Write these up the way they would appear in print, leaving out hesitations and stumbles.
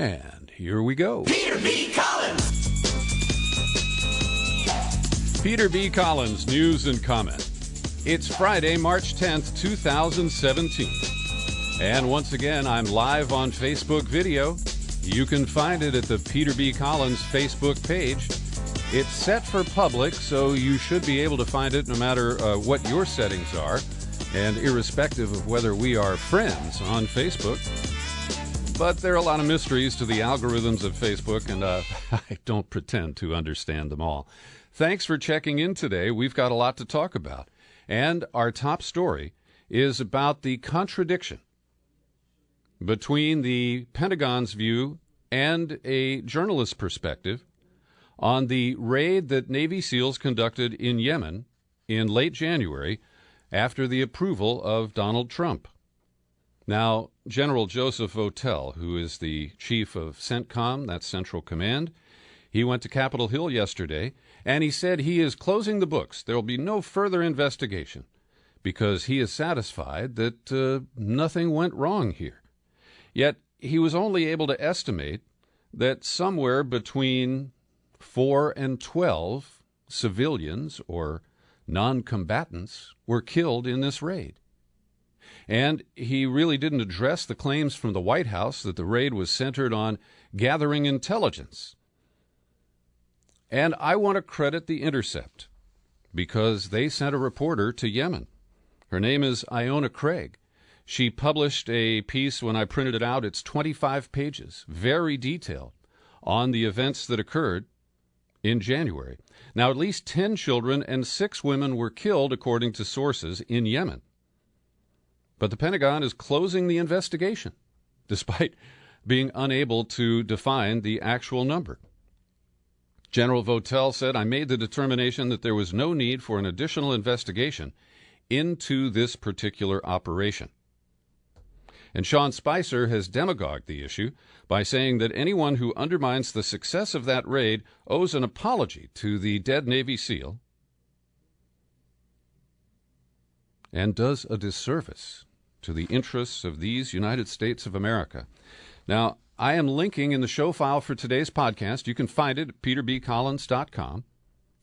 And here we go. Peter B. Collins. Peter B. Collins, news and comment. It's Friday, March 10th, 2017. And once again, I'm live on Facebook video. You can find it at the Peter B. Collins Facebook page. It's set for public, so you should be able to find it no matter what your settings are, and irrespective of whether we are friends on Facebook. But there are a lot of mysteries to the algorithms of Facebook, and I don't pretend to understand them all. Thanks for checking in today. We've got a lot to talk about. And our top story is about the contradiction between the Pentagon's view and a journalist's perspective on the raid that Navy SEALs conducted in Yemen in late January after the approval of Donald Trump. Now, General Joseph Votel, who is the chief of CENTCOM, that's Central Command, he went to Capitol Hill yesterday, and he said he is closing the books. There will be no further investigation because he is satisfied that nothing went wrong here. Yet he was only able to estimate that somewhere between 4 and 12 civilians or non-combatants were killed in this raid. And he really didn't address the claims from the White House that the raid was centered on gathering intelligence. And I want to credit The Intercept because they sent a reporter to Yemen. Her name is Iona Craig. She published a piece when I printed it out. It's 25 pages, very detailed, on the events that occurred in January. Now, at least 10 children and 6 women were killed, according to sources, in Yemen. But the Pentagon is closing the investigation, despite being unable to define the actual number. General Votel said, "I made the determination that there was no need for an additional investigation into this particular operation." And Sean Spicer has demagogued the issue by saying that anyone who undermines the success of that raid owes an apology to the dead Navy SEAL and does a disservice to the interests of these United States of America. Now, I am linking in the show file for today's podcast. You can find it at peterbcollins.com.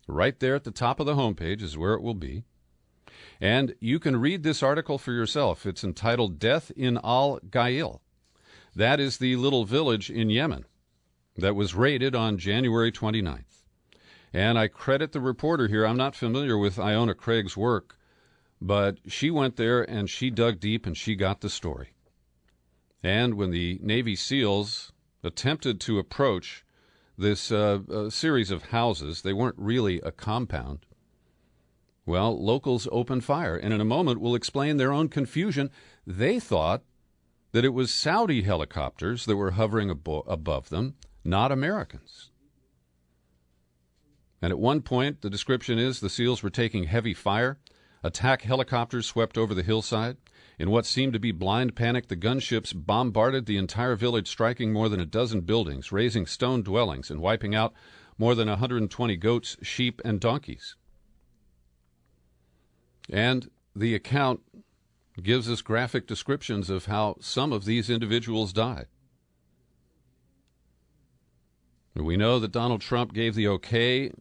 Right there at the top of the homepage is where it will be. And you can read this article for yourself. It's entitled Death in Al-Gail. That is the little village in Yemen that was raided on January 29th. And I credit the reporter here. I'm not familiar with Iona Craig's work, but she went there and she dug deep and she got the story. And when the Navy SEALs attempted to approach this series of houses, they weren't really a compound. Well, locals opened fire, and in a moment we'll explain their own confusion. They thought that it was Saudi helicopters that were hovering above them, not Americans. And at one point, the description is the SEALs were taking heavy fire. Attack helicopters swept over the hillside. In what seemed to be blind panic, the gunships bombarded the entire village, striking more than a dozen buildings, razing stone dwellings, and wiping out more than 120 goats, sheep, and donkeys. And the account gives us graphic descriptions of how some of these individuals died. We know that Donald Trump gave the okay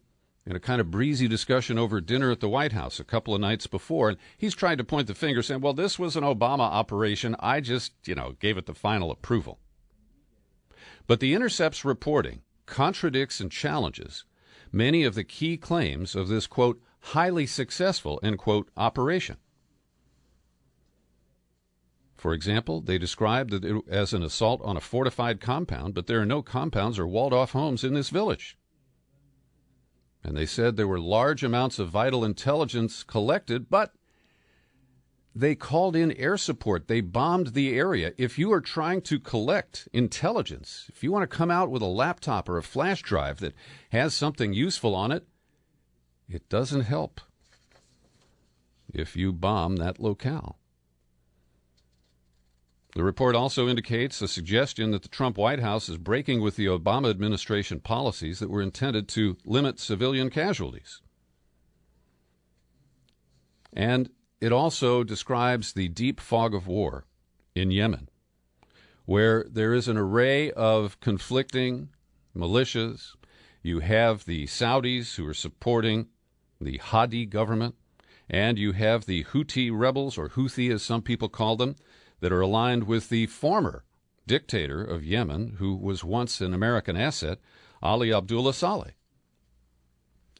in a kind of breezy discussion over dinner at the White House a couple of nights before, and he's tried to point the finger, saying, well, this was an Obama operation. I just, gave it the final approval. But The Intercept's reporting contradicts and challenges many of the key claims of this, quote, highly successful, end quote, operation. For example, they described it as an assault on a fortified compound, but there are no compounds or walled-off homes in this village. And they said there were large amounts of vital intelligence collected, but they called in air support. They bombed the area. If you are trying to collect intelligence, if you want to come out with a laptop or a flash drive that has something useful on it, it doesn't help if you bomb that locale. The report also indicates a suggestion that the Trump White House is breaking with the Obama administration policies that were intended to limit civilian casualties. And it also describes the deep fog of war in Yemen, where there is an array of conflicting militias. You have the Saudis who are supporting the Hadi government, and you have the Houthi rebels, or Houthi as some people call them, that are aligned with the former dictator of Yemen, who was once an American asset, Ali Abdullah Saleh.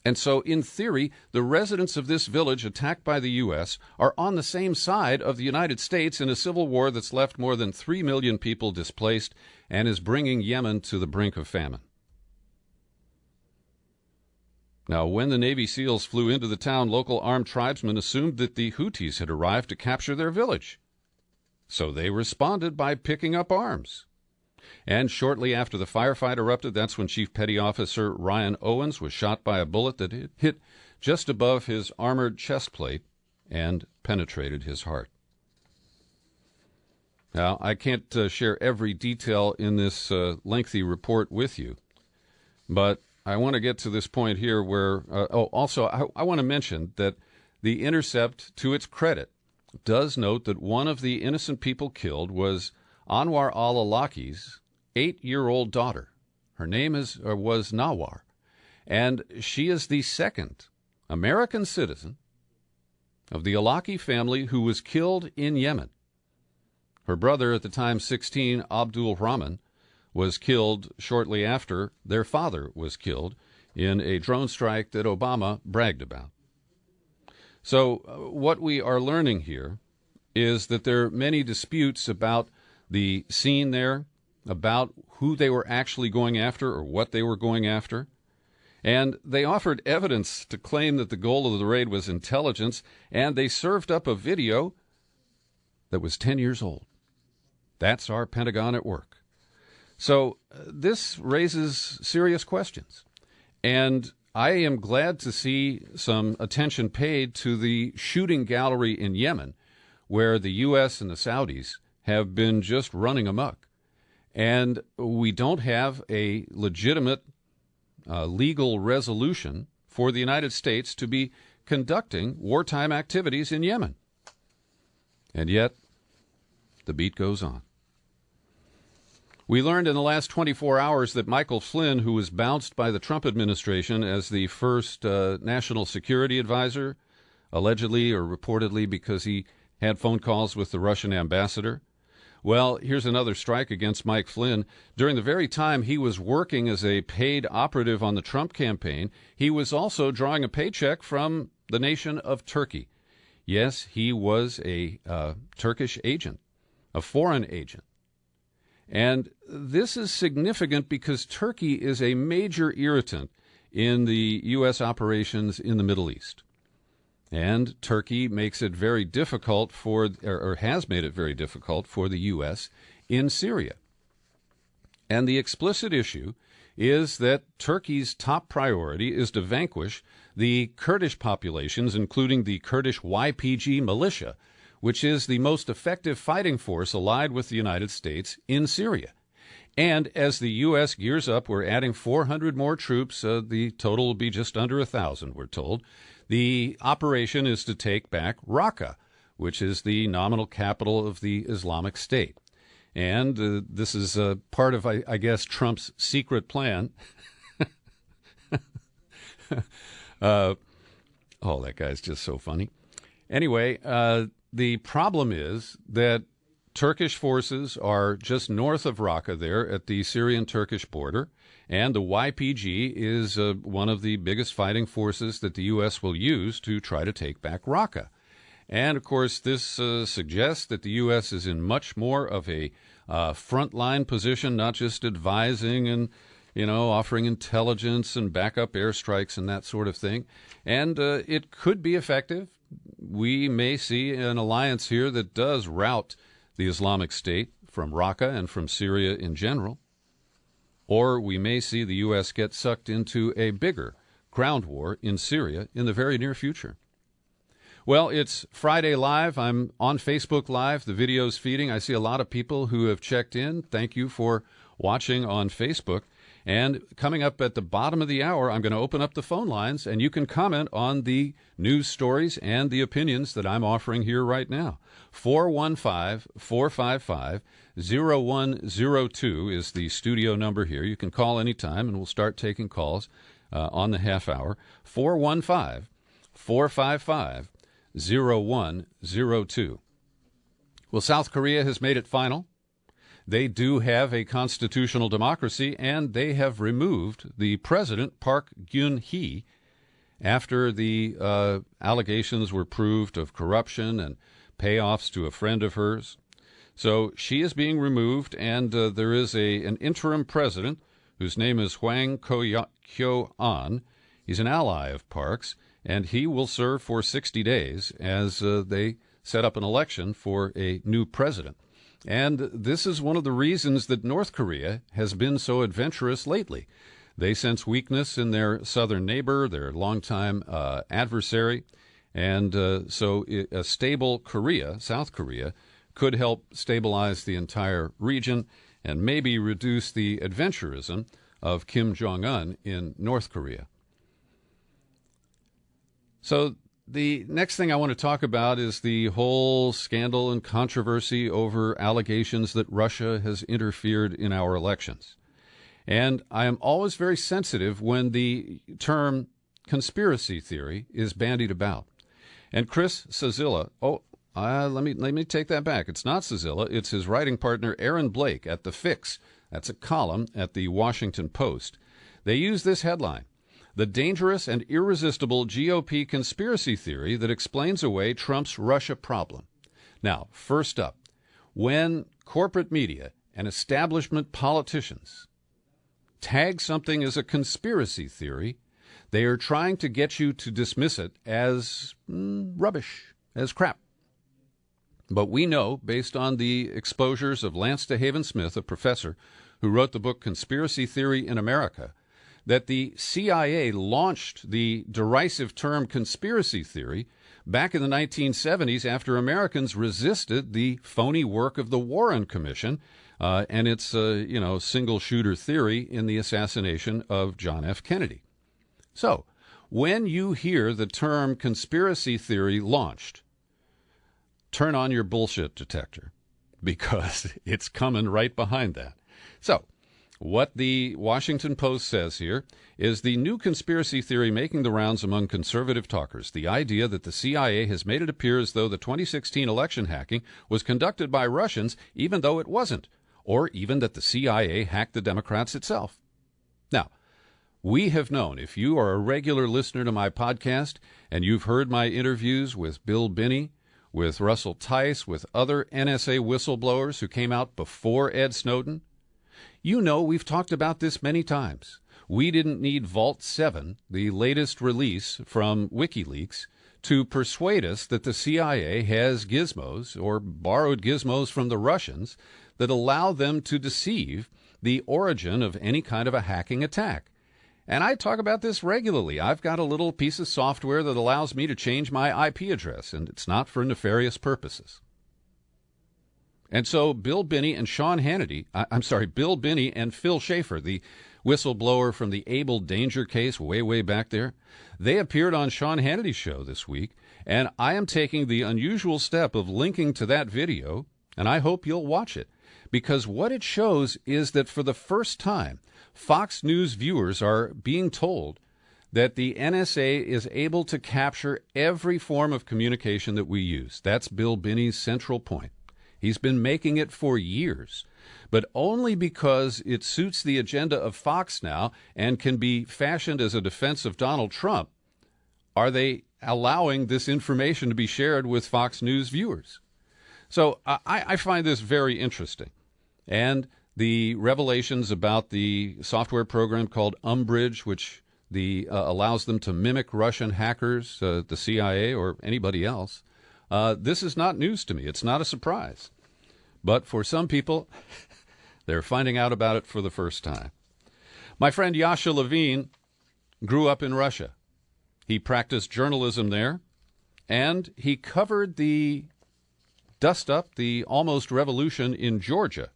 And so, in theory, the residents of this village attacked by the U.S. are on the same side of the United States in a civil war that's left more than 3 million people displaced and is bringing Yemen to the brink of famine. Now, when the Navy SEALs flew into the town, local armed tribesmen assumed that the Houthis had arrived to capture their village. So they responded by picking up arms. And shortly after the firefight erupted, that's when Chief Petty Officer Ryan Owens was shot by a bullet that hit just above his armored chest plate and penetrated his heart. Now, I can't share every detail in this lengthy report with you, but I want to get to this point here where, also, I want to mention that the Intercept, to its credit, does note that one of the innocent people killed was Anwar al-Awlaki's 8-year-old daughter. Her name was Nawar, and she is the second American citizen of the Awlaki family who was killed in Yemen. Her brother, at the time 16, Abdul Rahman, was killed shortly after their father was killed in a drone strike that Obama bragged about. So what we are learning here is that there are many disputes about the scene there, about who they were actually going after or what they were going after. And they offered evidence to claim that the goal of the raid was intelligence, and they served up a video that was 10 years old. That's our Pentagon at work. So this raises serious questions. And I am glad to see some attention paid to the shooting gallery in Yemen, where the U.S. and the Saudis have been just running amok. And we don't have a legitimate legal resolution for the United States to be conducting wartime activities in Yemen. And yet, the beat goes on. We learned in the last 24 hours that Michael Flynn, who was bounced by the Trump administration as the first national security advisor, allegedly or reportedly because he had phone calls with the Russian ambassador. Well, here's another strike against Mike Flynn. During the very time he was working as a paid operative on the Trump campaign, he was also drawing a paycheck from the nation of Turkey. Yes, he was a Turkish agent, a foreign agent. And this is significant because Turkey is a major irritant in the U.S. operations in the Middle East. And Turkey makes it very difficult or has made it very difficult for the U.S. in Syria. And the explicit issue is that Turkey's top priority is to vanquish the Kurdish populations, including the Kurdish YPG militia, which is the most effective fighting force allied with the United States in Syria. And as the U.S. gears up, we're adding 400 more troops. The total will be just under 1,000, we're told. The operation is to take back Raqqa, which is the nominal capital of the Islamic State. And this is part of, I guess, Trump's secret plan. Oh, that guy's just so funny. Anyway, the problem is that Turkish forces are just north of Raqqa there at the Syrian-Turkish border, and the YPG is one of the biggest fighting forces that the U.S. will use to try to take back Raqqa. And, of course, this suggests that the U.S. is in much more of a frontline position, not just advising and, offering intelligence and backup airstrikes and that sort of thing. And it could be effective. We may see an alliance here that does rout the Islamic State from Raqqa and from Syria in general. Or we may see the U.S. get sucked into a bigger ground war in Syria in the very near future. Well, it's Friday Live. I'm on Facebook Live. The video's feeding. I see a lot of people who have checked in. Thank you for watching on Facebook. And coming up at the bottom of the hour, I'm going to open up the phone lines, and you can comment on the news stories and the opinions that I'm offering here right now. 415-455-0102 is the studio number here. You can call anytime, and we'll start taking calls on the half hour. 415-455-0102. Well, South Korea has made it final. They do have a constitutional democracy, and they have removed the president, Park Geun-hye, after the allegations were proved of corruption and payoffs to a friend of hers. So she is being removed, and there is an interim president whose name is Hwang Kyo-an. He's an ally of Park's, and he will serve for 60 days as they set up an election for a new president. And this is one of the reasons that North Korea has been so adventurous lately. They sense weakness in their southern neighbor, their longtime adversary, and so a stable Korea, South Korea, could help stabilize the entire region and maybe reduce the adventurism of Kim Jong-un in North Korea. So the next thing I want to talk about is the whole scandal and controversy over allegations that Russia has interfered in our elections. And I am always very sensitive when the term conspiracy theory is bandied about. And Chris Cizilla, let me take that back. It's not Cizilla. It's his writing partner, Aaron Blake, at The Fix. That's a column at the Washington Post. They use this headline: "The dangerous and irresistible GOP conspiracy theory that explains away Trump's Russia problem." Now, first up, when corporate media and establishment politicians tag something as a conspiracy theory, they are trying to get you to dismiss it as rubbish, as crap. But we know, based on the exposures of Lance DeHaven Smith, a professor who wrote the book Conspiracy Theory in America, that the CIA launched the derisive term conspiracy theory back in the 1970s after Americans resisted the phony work of the Warren Commission and its single-shooter theory in the assassination of John F. Kennedy. So, when you hear the term conspiracy theory launched, turn on your bullshit detector, because it's coming right behind that. So, what the Washington Post says here is the new conspiracy theory making the rounds among conservative talkers, the idea that the CIA has made it appear as though the 2016 election hacking was conducted by Russians, even though it wasn't, or even that the CIA hacked the Democrats itself. Now, we have known, if you are a regular listener to my podcast and you've heard my interviews with Bill Binney, with Russell Tice, with other NSA whistleblowers who came out before Ed Snowden, you know we've talked about this many times. We didn't need Vault 7, the latest release from WikiLeaks, to persuade us that the CIA has gizmos, or borrowed gizmos from the Russians, that allow them to deceive the origin of any kind of a hacking attack. And I talk about this regularly. I've got a little piece of software that allows me to change my IP address, and it's not for nefarious purposes. And so Bill Binney and Bill Binney and Phil Schaefer, the whistleblower from the Able Danger case way back there, they appeared on Sean Hannity's show this week, and I am taking the unusual step of linking to that video, and I hope you'll watch it, because what it shows is that for the first time, Fox News viewers are being told that the NSA is able to capture every form of communication that we use. That's Bill Binney's central point. He's been making it for years, but only because it suits the agenda of Fox now and can be fashioned as a defense of Donald Trump are they allowing this information to be shared with Fox News viewers. So I find this very interesting. And the revelations about the software program called Umbridge, which allows them to mimic Russian hackers, the CIA or anybody else, this is not news to me. It's not a surprise. But for some people, they're finding out about it for the first time. My friend Yasha Levine grew up in Russia. He practiced journalism there, and he covered the dust-up, the almost revolution in Georgia,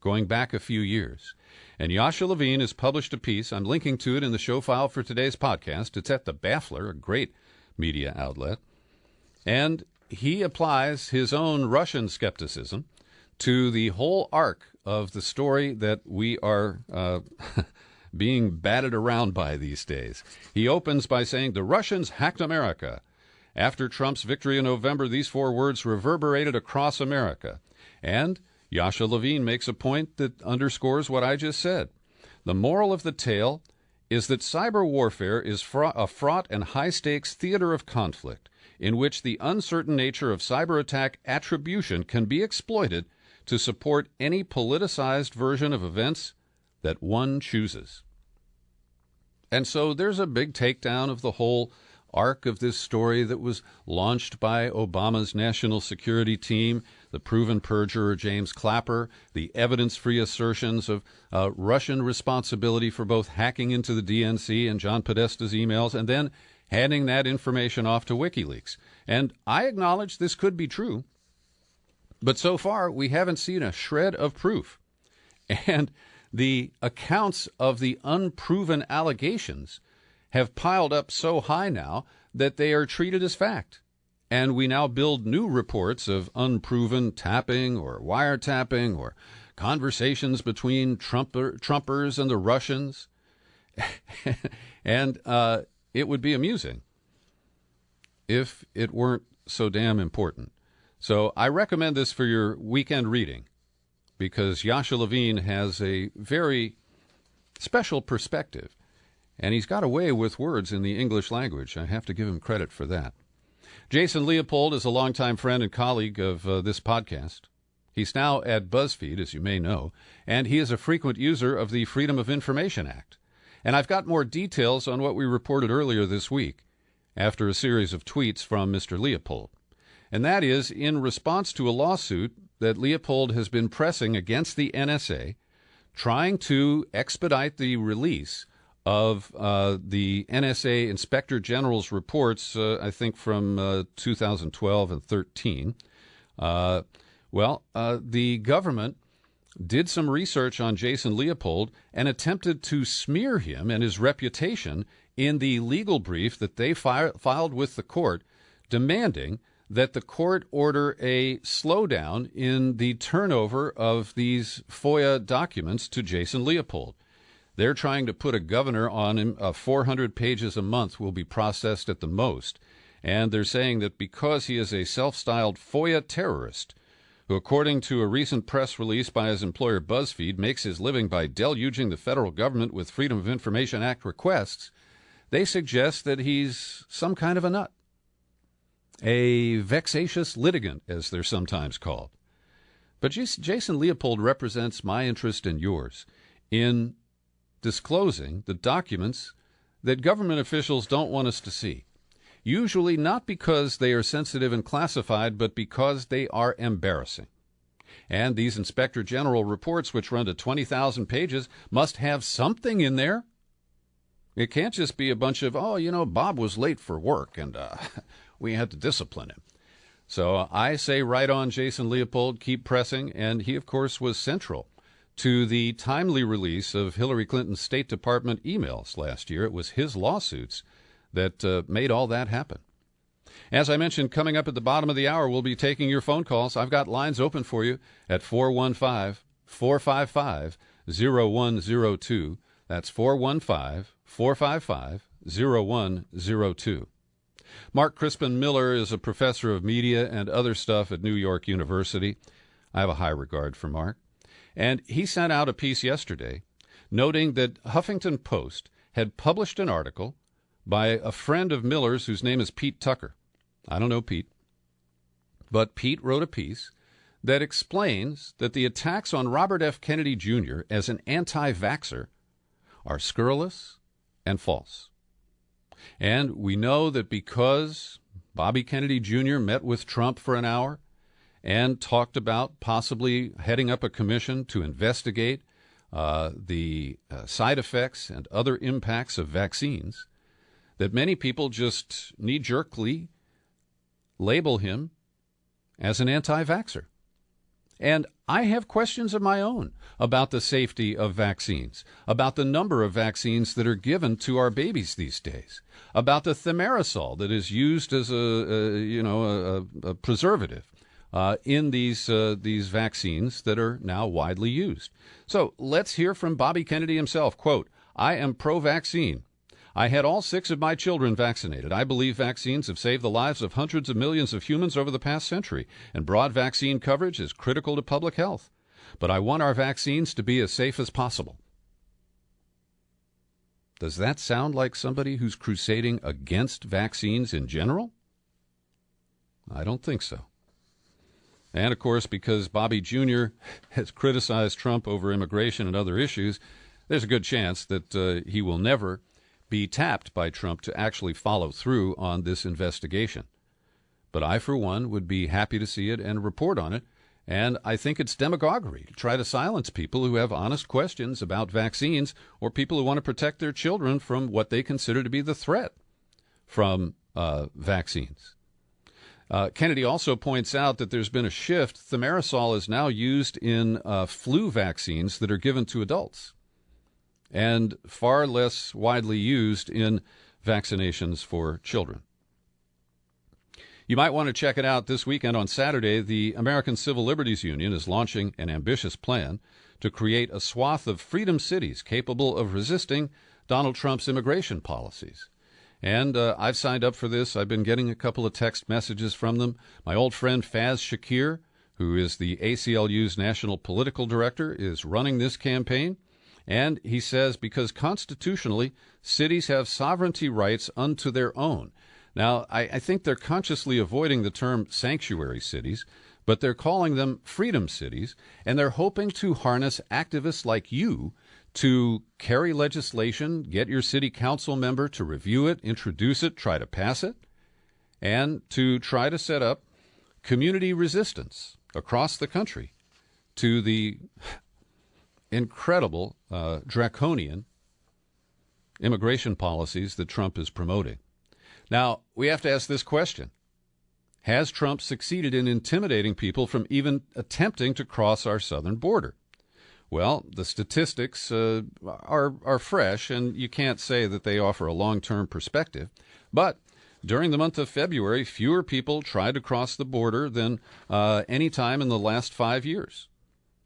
going back a few years. And Yasha Levine has published a piece. I'm linking to it in the show file for today's podcast. It's at The Baffler, a great media outlet. And he applies his own Russian skepticism to the whole arc of the story that we are being batted around by these days. He opens by saying, "The Russians hacked America." After Trump's victory in November, these four words reverberated across America. And Yasha Levine makes a point that underscores what I just said. The moral of the tale is that cyber warfare is a fraught and high-stakes theater of conflict in which the uncertain nature of cyber attack attribution can be exploited to support any politicized version of events that one chooses. And so there's a big takedown of the whole arc of this story that was launched by Obama's national security team, the proven perjurer James Clapper, the evidence-free assertions of Russian responsibility for both hacking into the DNC and John Podesta's emails, and then handing that information off to WikiLeaks. And I acknowledge this could be true, but so far we haven't seen a shred of proof. And the accounts of the unproven allegations have piled up so high now that they are treated as fact. And we now build new reports of unproven tapping or wiretapping or conversations between Trumpers and the Russians. And it would be amusing if it weren't so damn important. So I recommend this for your weekend reading because Yasha Levine has a very special perspective. And he's got away with words in the English language. I have to give him credit for that. Jason Leopold is a longtime friend and colleague of this podcast. He's now at BuzzFeed, as you may know, and he is a frequent user of the Freedom of Information Act. And I've got more details on what we reported earlier this week after a series of tweets from Mr. Leopold. And that is in response to a lawsuit that Leopold has been pressing against the NSA, trying to expedite the release of the NSA Inspector General's reports, I think from 2012 and 13. The government did some research on Jason Leopold and attempted to smear him and his reputation in the legal brief that they filed with the court, demanding that the court order a slowdown in the turnover of these FOIA documents to Jason Leopold. They're trying to put a governor on him. 400 pages a month will be processed at the most. And they're saying that because he is a self-styled FOIA terrorist, who, according to a recent press release by his employer BuzzFeed, makes his living by deluging the federal government with Freedom of Information Act requests, they suggest that he's some kind of a nut. A vexatious litigant, as they're sometimes called. But Jason Leopold represents my interest and yours in disclosing the documents that government officials don't want us to see, usually not because they are sensitive and classified, but because they are embarrassing. And these Inspector General reports, which run to 20,000 pages, must have something in there. It can't just be a bunch of, Bob was late for work and we had to discipline him. So I say right on, Jason Leopold, keep pressing. And he, of course, was central to the timely release of Hillary Clinton's State Department emails last year. It was his lawsuits that made all that happen. As I mentioned, coming up at the bottom of the hour, we'll be taking your phone calls. I've got lines open for you at 415-455-0102. That's 415-455-0102. Mark Crispin Miller is a professor of media and other stuff at New York University. I have a high regard for Mark. And he sent out a piece yesterday noting that Huffington Post had published an article by a friend of Miller's whose name is Pete Tucker. I don't know Pete. But Pete wrote a piece that explains that the attacks on Robert F. Kennedy Jr. as an anti-vaxxer are scurrilous and false. And we know that because Bobby Kennedy Jr. met with Trump for an hour and talked about possibly heading up a commission to investigate the side effects and other impacts of vaccines, that many people just knee-jerkly label him as an anti-vaxxer. And I have questions of my own about the safety of vaccines, about the number of vaccines that are given to our babies these days, about the thimerosal that is used as a preservative in these vaccines that are now widely used. So let's hear from Bobby Kennedy himself. Quote, "I am pro-vaccine. I had all 6 of my children vaccinated. I believe vaccines have saved the lives of hundreds of millions of humans over the past century, and broad vaccine coverage is critical to public health. But I want our vaccines to be as safe as possible." Does that sound like somebody who's crusading against vaccines in general? I don't think so. And, of course, because Bobby Jr. has criticized Trump over immigration and other issues, there's a good chance that he will never be tapped by Trump to actually follow through on this investigation. But I, for one, would be happy to see it and report on it. And I think it's demagoguery to try to silence people who have honest questions about vaccines or people who want to protect their children from what they consider to be the threat from vaccines. Kennedy also points out that there's been a shift. Thimerosal is now used in flu vaccines that are given to adults, and far less widely used in vaccinations for children. You might want to check it out this weekend. On Saturday, the American Civil Liberties Union is launching an ambitious plan to create a swath of freedom cities capable of resisting Donald Trump's immigration policies. And I've signed up for this. I've been getting a couple of text messages from them. My old friend Faz Shakir, who is the ACLU's national political director, is running this campaign. And he says because constitutionally, cities have sovereignty rights unto their own. Now, I think they're consciously avoiding the term sanctuary cities, but they're calling them freedom cities, and they're hoping to harness activists like you to carry legislation, get your city council member to review it, introduce it, try to pass it, and to try to set up community resistance across the country to the incredible draconian immigration policies that Trump is promoting. Now, we have to ask this question. Has Trump succeeded in intimidating people from even attempting to cross our southern border? Well, the statistics are fresh, and you can't say that they offer a long-term perspective. But during the month of February, fewer people tried to cross the border than any time in the last 5 years.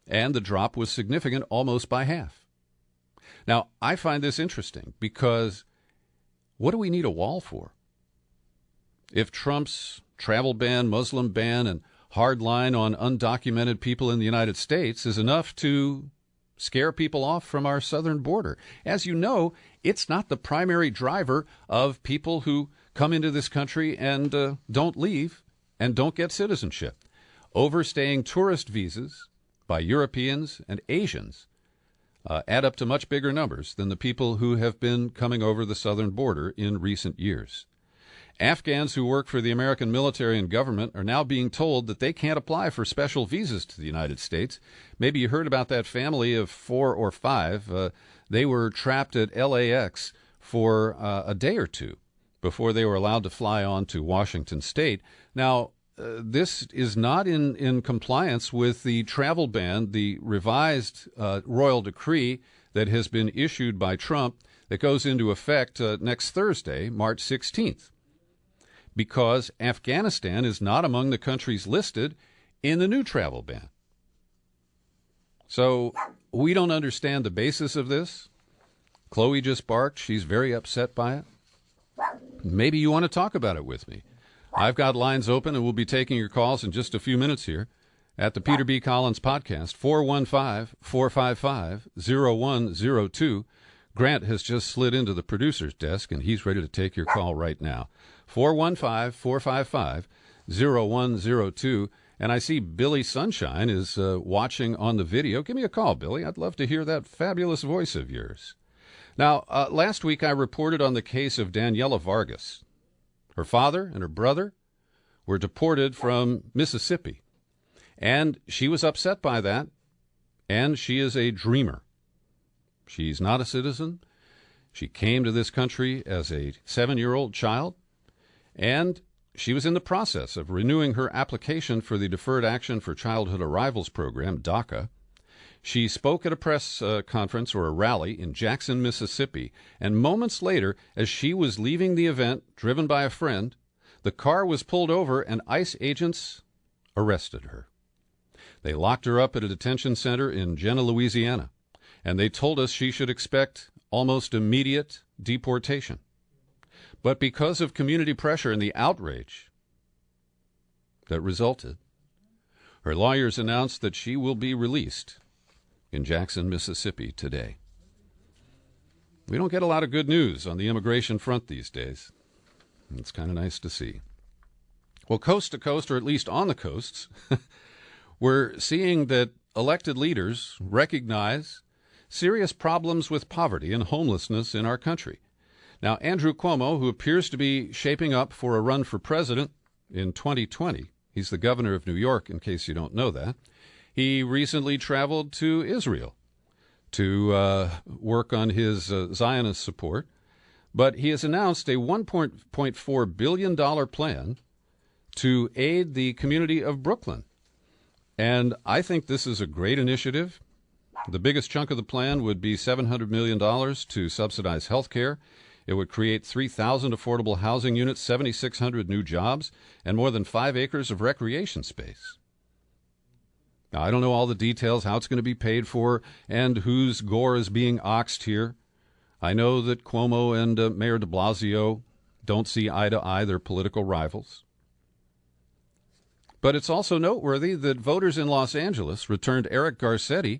And the drop was significant, almost by half. Now, I find this interesting because what do we need a wall for? If Trump's travel ban, Muslim ban, and hard line on undocumented people in the United States is enough to scare people off from our southern border. As you know, it's not the primary driver of people who come into this country and don't leave and don't get citizenship. Overstaying tourist visas by Europeans and Asians add up to much bigger numbers than the people who have been coming over the southern border in recent years. Afghans who work for the American military and government are now being told that they can't apply for special visas to the United States. Maybe you heard about that family of 4 or 5. They were trapped at LAX for a day or two before they were allowed to fly on to Washington State. Now, this is not in compliance with the travel ban, the revised royal decree that has been issued by Trump that goes into effect next Thursday, March 16th. Because Afghanistan is not among the countries listed in the new travel ban. So we don't understand the basis of this. Chloe just barked. She's very upset by it. Maybe you want to talk about it with me. I've got lines open, and we'll be taking your calls in just a few minutes here at the Peter B. Collins Podcast, 415-455-0102. Grant has just slid into the producer's desk, and he's ready to take your call right now. 415-455-0102. And I see Billy Sunshine is watching on the video. Give me a call, Billy. I'd love to hear that fabulous voice of yours. Now, last week I reported on the case of Daniela Vargas. Her father and her brother were deported from Mississippi. And she was upset by that, and she is a dreamer. She's not a citizen. She came to this country as a 7-year-old child, and she was in the process of renewing her application for the Deferred Action for Childhood Arrivals program, DACA. She spoke at a press conference or a rally in Jackson, Mississippi, and moments later, as she was leaving the event, driven by a friend, the car was pulled over and ICE agents arrested her. They locked her up at a detention center in Jena, Louisiana, and they told us she should expect almost immediate deportation. But because of community pressure and the outrage that resulted, her lawyers announced that she will be released in Jackson, Mississippi today. We don't get a lot of good news on the immigration front these days. It's kind of nice to see. Well, coast to coast, or at least on the coasts, we're seeing that elected leaders recognize serious problems with poverty and homelessness in our country. Now, Andrew Cuomo, who appears to be shaping up for a run for president in 2020, he's the governor of New York, in case you don't know that, he recently traveled to Israel to work on his Zionist support, but he has announced a $1.4 billion plan to aid the community of Brooklyn. And I think this is a great initiative. The biggest chunk of the plan would be $700 million to subsidize health care. It would create 3,000 affordable housing units, 7,600 new jobs, and more than 5 acres of recreation space. Now, I don't know all the details, how it's going to be paid for, and whose gore is being oxed here. I know that Cuomo and Mayor de Blasio don't see eye to eye. They're political rivals. But it's also noteworthy that voters in Los Angeles returned Eric Garcetti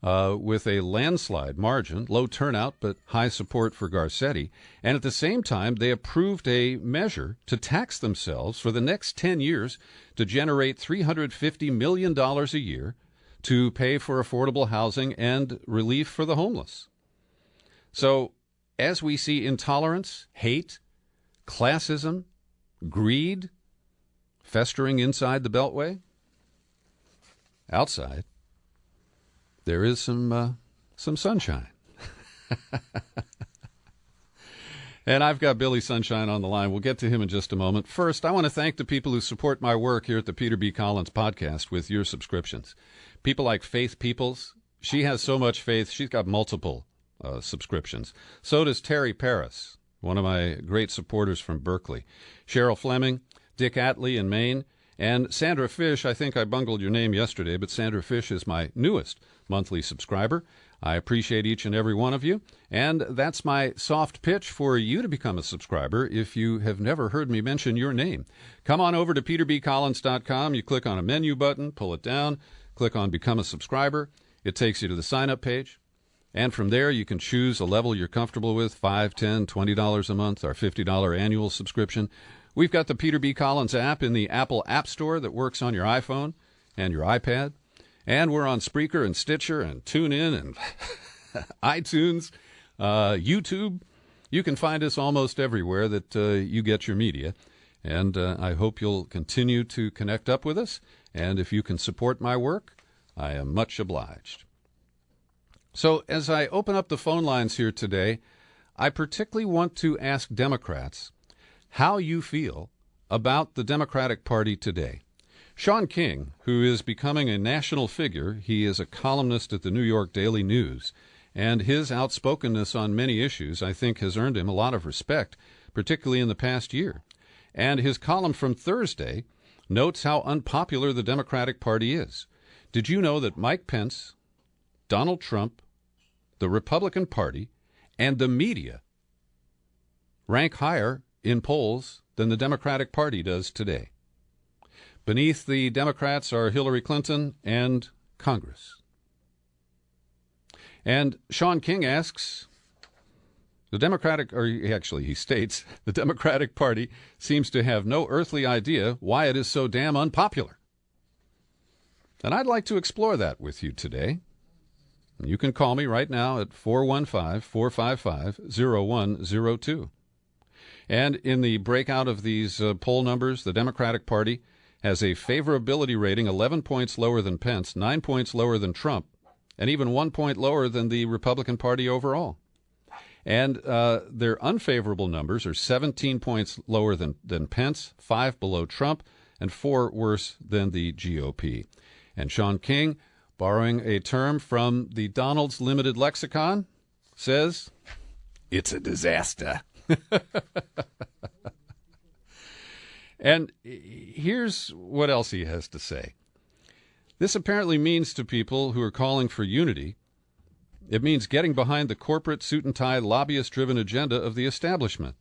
with a landslide margin, low turnout but high support for Garcetti. And at the same time, they approved a measure to tax themselves for the next 10 years to generate $350 million a year to pay for affordable housing and relief for the homeless. So as we see intolerance, hate, classism, greed festering inside the Beltway, outside, there is some sunshine. And I've got Billy Sunshine on the line. We'll get to him in just a moment. First, I want to thank the people who support my work here at the Peter B. Collins Podcast with your subscriptions. People like Faith Peoples. She has so much faith. She's got multiple subscriptions. So does Terry Paris, one of my great supporters from Berkeley. Cheryl Fleming, Dick Atley in Maine, and Sandra Fish. I think I bungled your name yesterday, but Sandra Fish is my newest monthly subscriber. I appreciate each and every one of you, and that's my soft pitch for you to become a subscriber if you have never heard me mention your name. Come on over to peterbcollins.com. You click on a menu button, pull it down, click on Become a Subscriber. It takes you to the sign-up page, and from there you can choose a level you're comfortable with, $5, $10, $20 a month, our $50 annual subscription. We've got the Peter B. Collins app in the Apple App Store that works on your iPhone and your iPad. And we're on Spreaker and Stitcher and TuneIn and iTunes, YouTube. You can find us almost everywhere that you get your media. And I hope you'll continue to connect up with us. And if you can support my work, I am much obliged. So as I open up the phone lines here today, I particularly want to ask Democrats how you feel about the Democratic Party today. Sean King, who is becoming a national figure, he is a columnist at the New York Daily News, and his outspokenness on many issues, I think, has earned him a lot of respect, particularly in the past year. And his column from Thursday notes how unpopular the Democratic Party is. Did you know that Mike Pence, Donald Trump, the Republican Party, and the media rank higher in polls than the Democratic Party does today? Beneath the Democrats are Hillary Clinton and Congress. And Sean King asks, he states, the Democratic Party seems to have no earthly idea why it is so damn unpopular. And I'd like to explore that with you today. You can call me right now at 415-455-0102. And in the breakout of these poll numbers, the Democratic Party has a favorability rating 11 points lower than Pence, 9 points lower than Trump, and even 1 point lower than the Republican Party overall. And their unfavorable numbers are 17 points lower than Pence, 5 below Trump, and 4 worse than the GOP. And Sean King, borrowing a term from the Donald's Limited Lexicon, says, it's a disaster. And here's what else he has to say. This apparently means to people who are calling for unity, it means getting behind the corporate suit-and-tie, lobbyist-driven agenda of the establishment.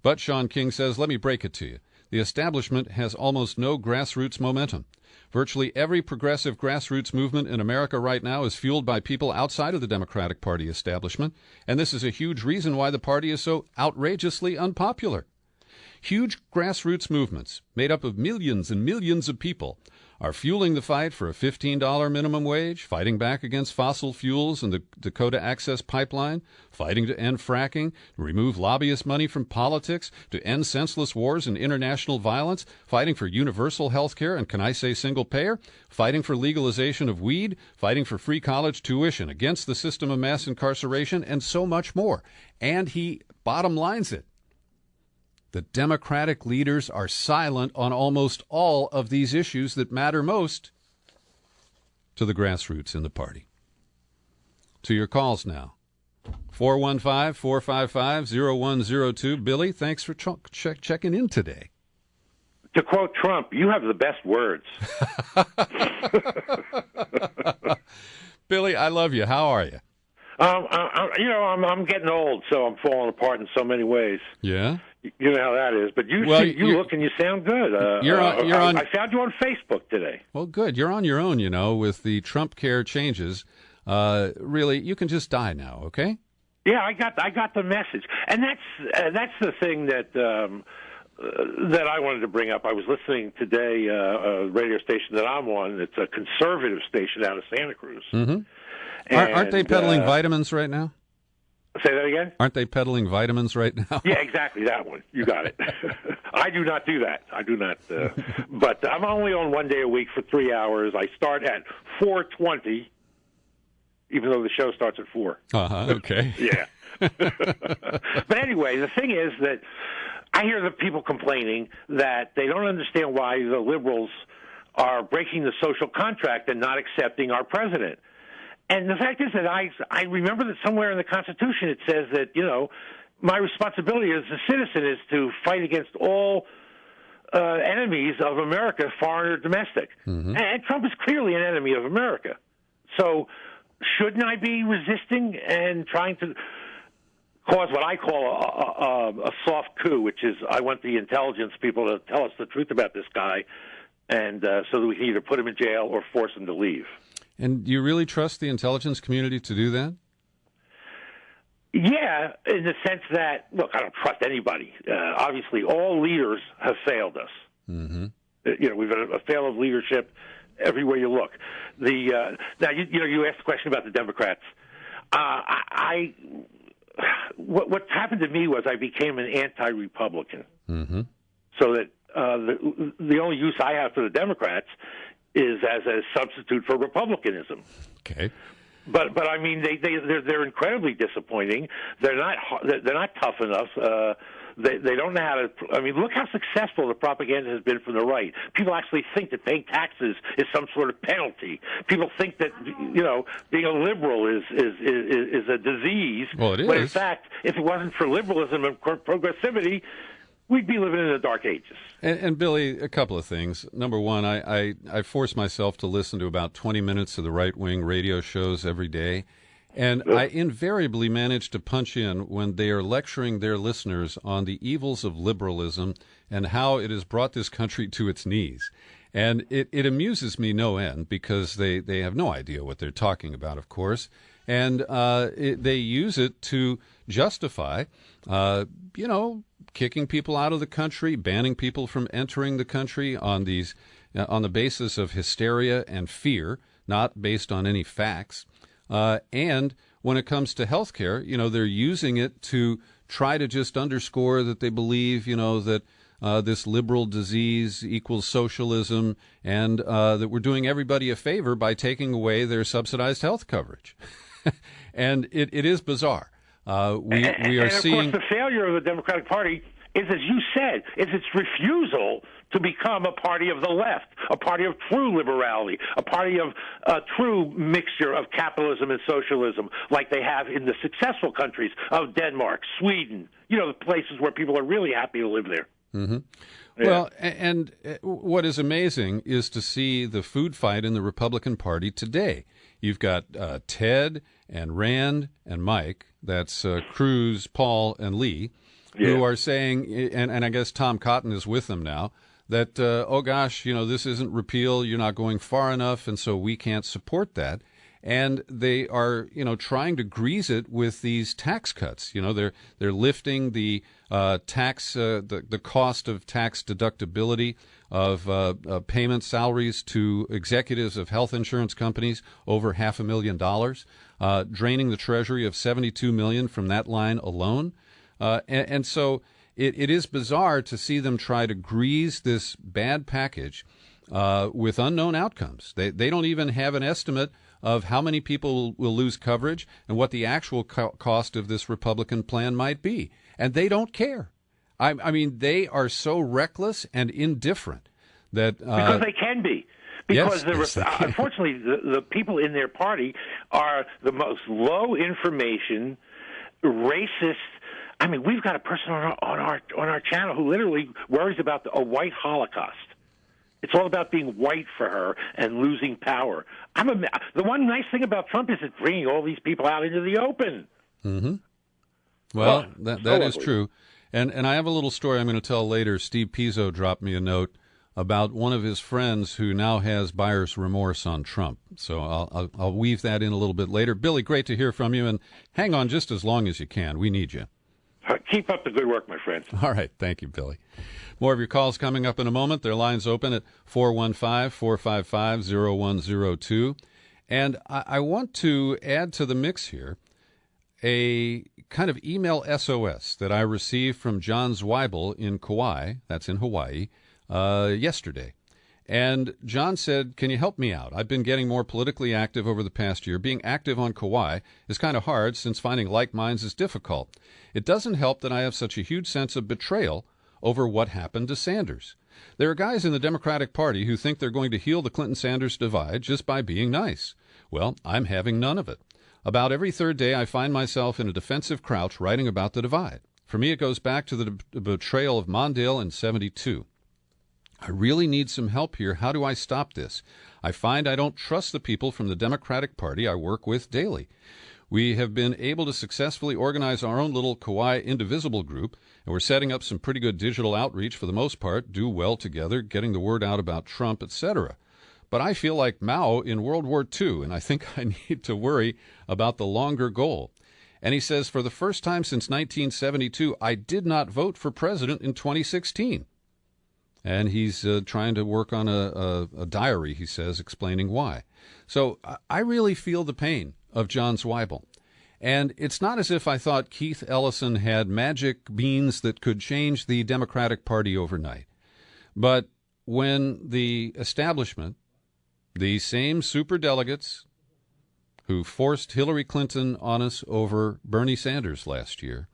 But, Sean King says, let me break it to you. The establishment has almost no grassroots momentum. Virtually every progressive grassroots movement in America right now is fueled by people outside of the Democratic Party establishment, and this is a huge reason why the party is so outrageously unpopular. Huge grassroots movements, made up of millions and millions of people, are fueling the fight for a $15 minimum wage, fighting back against fossil fuels and the Dakota Access Pipeline, fighting to end fracking, remove lobbyist money from politics, to end senseless wars and international violence, fighting for universal health care, and can I say single payer, fighting for legalization of weed, fighting for free college tuition, against the system of mass incarceration, and so much more. And he bottom lines it. The Democratic leaders are silent on almost all of these issues that matter most to the grassroots in the party. To your calls now. 415-455-0102. Billy, thanks for checking in today. To quote Trump, you have the best words. Billy, I love you. How are you? I'm getting old, so I'm falling apart in so many ways. Yeah? You know how that is. But you look and you sound good. I found you on Facebook today. Well, good. You're on your own, with the Trump care changes. Really, you can just die now, okay? Yeah, I got the message. And that's the thing that I wanted to bring up. I was listening today, a radio station that I'm on. It's a conservative station out of Santa Cruz. Mm-hmm. Aren't they peddling vitamins right now? Say that again? Aren't they peddling vitamins right now? Yeah, exactly, that one. You got it. I do not do that. I do not. But I'm only on 1 day a week for 3 hours. I start at 4:20, even though the show starts at 4. Okay. Yeah. But anyway, the thing is that I hear the people complaining that they don't understand why the liberals are breaking the social contract and not accepting our president. And the fact is that I remember that somewhere in the Constitution it says that, my responsibility as a citizen is to fight against all enemies of America, foreign or domestic. Mm-hmm. And Trump is clearly an enemy of America. So shouldn't I be resisting and trying to cause what I call a soft coup, which is I want the intelligence people to tell us the truth about this guy, and so that we can either put him in jail or force him to leave. And do you really trust the intelligence community to do that? Yeah, in the sense that, look, I don't trust anybody. Obviously, all leaders have failed us. Mm-hmm. We've had a fail of leadership everywhere you look. Now, you asked the question about the Democrats. What happened to me was I became an anti-Republican. Mm-hmm. So that the only use I have for the Democrats is as a substitute for republicanism. Okay. But I mean they're incredibly disappointing. They're not tough enough. They don't know how to. I mean, look how successful the propaganda has been from the right. People actually think that paying taxes is some sort of penalty. People think that being a liberal is a disease. Well, it is. But in fact, if it wasn't for liberalism and progressivity, we'd be living in the dark ages. And Billy, a couple of things. Number one, I force myself to listen to about 20 minutes of the right-wing radio shows every day, and I invariably manage to punch in when they are lecturing their listeners on the evils of liberalism and how it has brought this country to its knees. And it amuses me no end because they have no idea what they're talking about, of course, and they use it to justify, kicking people out of the country, banning people from entering the country on the basis of hysteria and fear, not based on any facts. And when it comes to health care, they're using it to try to just underscore that they believe, that this liberal disease equals socialism and that we're doing everybody a favor by taking away their subsidized health coverage. And it is bizarre. We are seeing. Of course, the failure of the Democratic Party is, as you said, is its refusal to become a party of the left, a party of true liberality, a party of a true mixture of capitalism and socialism, like they have in the successful countries of Denmark, Sweden, the places where people are really happy to live there. Mm-hmm. Yeah. Well, and what is amazing is to see the food fight in the Republican Party today. You've got Ted and Rand and Mike, that's Cruz, Paul, and Lee, who are saying, and I guess Tom Cotton is with them now, that, oh gosh, this isn't repeal, you're not going far enough, and so we can't support that. And they are, trying to grease it with these tax cuts. They're lifting the tax, the cost of tax deductibility of payment salaries to executives of health insurance companies over $500,000, draining the Treasury of $72 million from that line alone. And so it is bizarre to see them try to grease this bad package with unknown outcomes. They don't even have an estimate of how many people will lose coverage and what the actual cost of this Republican plan might be. And they don't care. I mean, they are so reckless and indifferent that... because they can be. Because yes, unfortunately, the people in their party are the most low information, racist. I mean, we've got a person on our channel who literally worries about a white Holocaust. It's all about being white for her and losing power. The one nice thing about Trump is it's bringing all these people out into the open. Mm-hmm. Well, that is true. And I have a little story I'm going to tell later. Steve Pizzo dropped me a note about one of his friends who now has buyer's remorse on Trump. So I'll weave that in a little bit later. Billy, great to hear from you, and hang on just as long as you can. We need you. Keep up the good work, my friend. All right. Thank you, Billy. More of your calls coming up in a moment. Their lines open at 415-455-0102. And I want to add to the mix here a kind of email SOS that I received from John Zweibel in Kauai, that's in Hawaii, yesterday. And John said, can you help me out? I've been getting more politically active over the past year. Being active on Kauai is kind of hard since finding like minds is difficult. It doesn't help that I have such a huge sense of betrayal over what happened to Sanders. There are guys in the Democratic Party who think they're going to heal the Clinton-Sanders divide just by being nice. Well, I'm having none of it. About every third day, I find myself in a defensive crouch writing about the divide. For me, it goes back to the betrayal of Mondale in '72. I really need some help here. How do I stop this? I find I don't trust the people from the Democratic Party I work with daily. We have been able to successfully organize our own little Kauai Indivisible group, and we're setting up some pretty good digital outreach for the most part, do well together, getting the word out about Trump, etc. But I feel like Mao in World War II, and I think I need to worry about the longer goal. And he says, for the first time since 1972, I did not vote for president in 2016. And he's trying to work on a diary, he says, explaining why. So I really feel the pain of John Zweibel. And it's not as if I thought Keith Ellison had magic beans that could change the Democratic Party overnight. But when the establishment, the same superdelegates who forced Hillary Clinton on us over Bernie Sanders last year,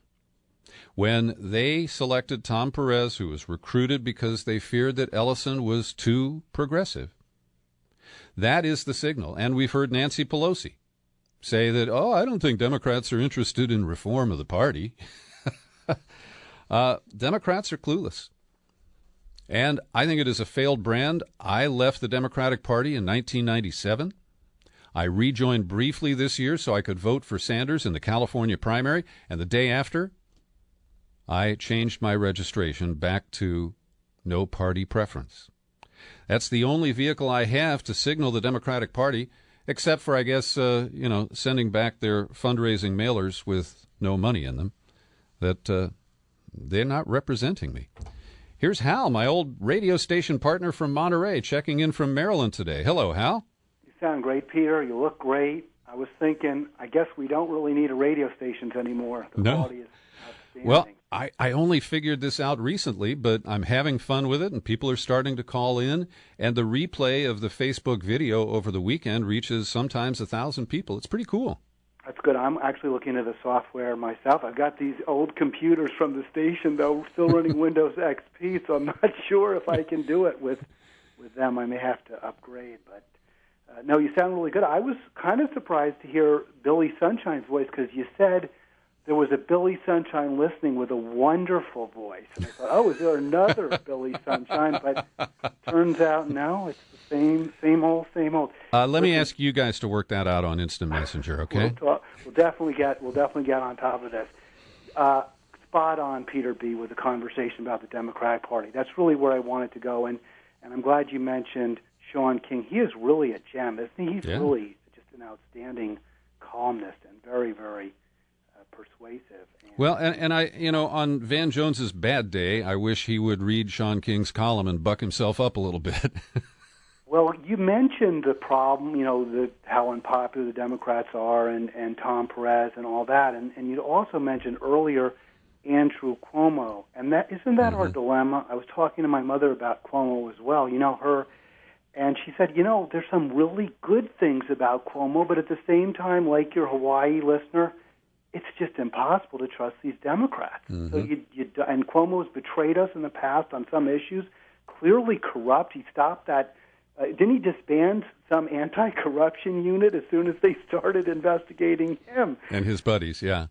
when they selected Tom Perez, who was recruited because they feared that Ellison was too progressive, that is the signal. And we've heard Nancy Pelosi say that, I don't think Democrats are interested in reform of the party. Democrats are clueless. And I think it is a failed brand. I left the Democratic Party in 1997. I rejoined briefly this year so I could vote for Sanders in the California primary, and the day after, I changed my registration back to no party preference. That's the only vehicle I have to signal the Democratic Party, except for, I guess, sending back their fundraising mailers with no money in them, that they're not representing me. Here's Hal, my old radio station partner from Monterey, checking in from Maryland today. Hello, Hal. You sound great, Peter. You look great. I was thinking, I guess we don't really need a radio stations anymore. The quality is outstanding. Well, I only figured this out recently, but I'm having fun with it, and people are starting to call in, and the replay of the Facebook video over the weekend reaches sometimes 1,000 people. It's pretty cool. That's good. I'm actually looking at the software myself. I've got these old computers from the station, though, still running Windows XP, so I'm not sure if I can do it with them. I may have to upgrade. But no, you sound really good. I was kind of surprised to hear Billy Sunshine's voice, because you said there was a Billy Sunshine listening with a wonderful voice. And I thought, oh, is there another Billy Sunshine? But turns out, no, it's the same old. Let me ask you guys to work that out on Instant Messenger, okay? We'll definitely get on top of this. Spot on, Peter B., with the conversation about the Democratic Party. That's really where I wanted to go, and I'm glad you mentioned Sean King. He is really a gem, isn't he? He's really just an outstanding columnist and very, very persuasive. Well, and I, on Van Jones's bad day, I wish he would read Sean King's column and buck himself up a little bit. Well, you mentioned the problem, how unpopular the Democrats are, and Tom Perez and all that, and you also mentioned earlier Andrew Cuomo, and isn't that our dilemma? I was talking to my mother about Cuomo as well, her, and she said, there's some really good things about Cuomo, but at the same time, like your Hawaii listener, it's just impossible to trust these Democrats. So and Cuomo's betrayed us in the past on some issues, clearly corrupt. He stopped that. Didn't he disband some anti-corruption unit as soon as they started investigating him? And his buddies, yeah.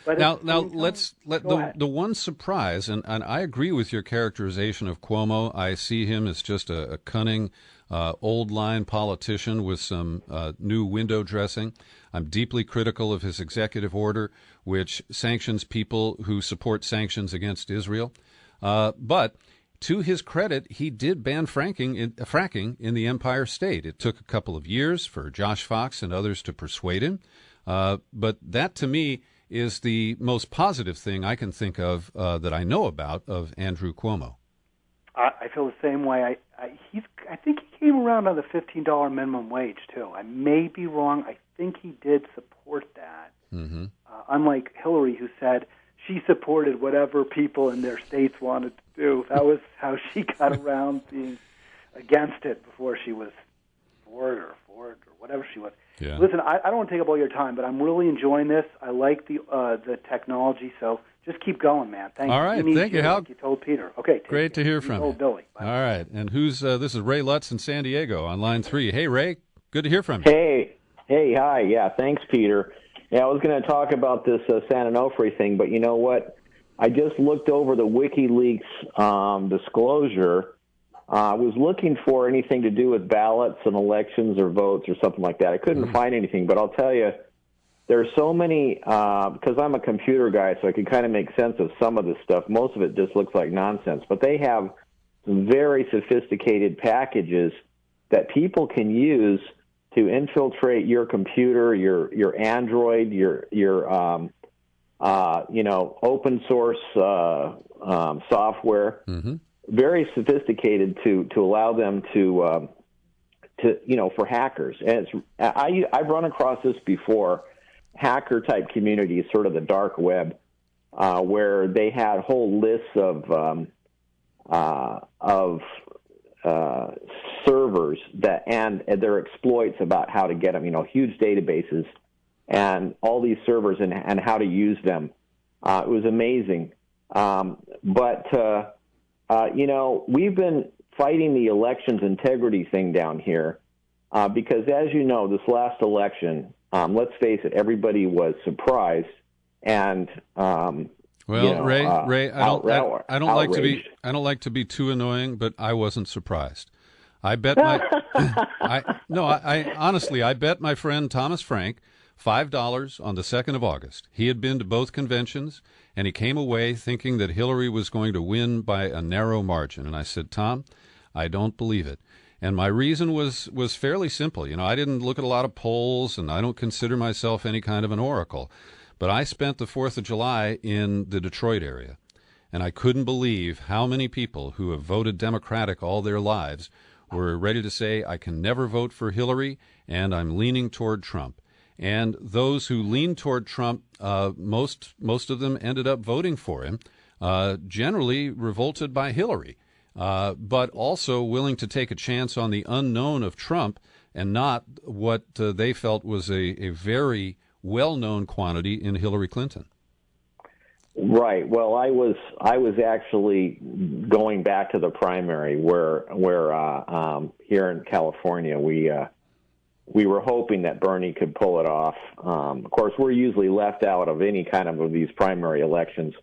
But now let's let the one surprise, and I agree with your characterization of Cuomo. I see him as just a cunning, old-line politician with some new window dressing. I'm deeply critical of his executive order, which sanctions people who support sanctions against Israel. But to his credit, he did ban fracking in the Empire State. It took a couple of years for Josh Fox and others to persuade him. But that, to me, is the most positive thing I can think of that I know about of Andrew Cuomo. I feel the same way. I think he came around on the $15 minimum wage, too. I may be wrong. I think he did support that. Unlike Hillary, who said she supported whatever people in their states wanted to do. That was how she got around being against it before she was Ford or whatever she was. Yeah. Listen, I don't want to take up all your time, but I'm really enjoying this. I like the technology, so just keep going, man. Thank you. All right, thank you, Hal. Like you told Peter. Okay, great to hear from you. Billy. Bye. All right, and this is Ray Lutz in San Diego on line 3. Hey, Ray, good to hear from you. Hey, hi. Yeah, thanks, Peter. Yeah, I was going to talk about this San Onofre thing, but you know what? I just looked over the WikiLeaks disclosure. I was looking for anything to do with ballots and elections or votes or something like that. I couldn't find anything, but I'll tell you, there's so many, because I'm a computer guy, so I can kind of make sense of some of this stuff. Most of it just looks like nonsense, but they have some very sophisticated packages that people can use to infiltrate your computer, your Android, your open source software. Very sophisticated to allow them to for hackers. And I've run across this before. Hacker type communities, sort of the dark web, where they had whole lists of servers and their exploits about how to get them, huge databases and all these servers and how to use them. It was amazing. But we've been fighting the elections integrity thing down here because, as you know, this last election, let's face it, everybody was surprised and Ray, I don't outraged. like to be too annoying, but I wasn't surprised. I bet my I bet my friend Thomas Frank $5 on the 2nd of August. He had been to both conventions, and he came away thinking that Hillary was going to win by a narrow margin. And I said, Tom, I don't believe it. And my reason was fairly simple. I didn't look at a lot of polls, and I don't consider myself any kind of an oracle. But I spent the 4th of July in the Detroit area, and I couldn't believe how many people who have voted Democratic all their lives were ready to say, I can never vote for Hillary, and I'm leaning toward Trump. And those who leaned toward Trump, most of them ended up voting for him, generally revolted by Hillary, but also willing to take a chance on the unknown of Trump and not what they felt was a very well-known quantity in Hillary Clinton. Right. Well, I was actually going back to the primary where here in California we were hoping that Bernie could pull it off. Of course, we're usually left out of any kind of these primary elections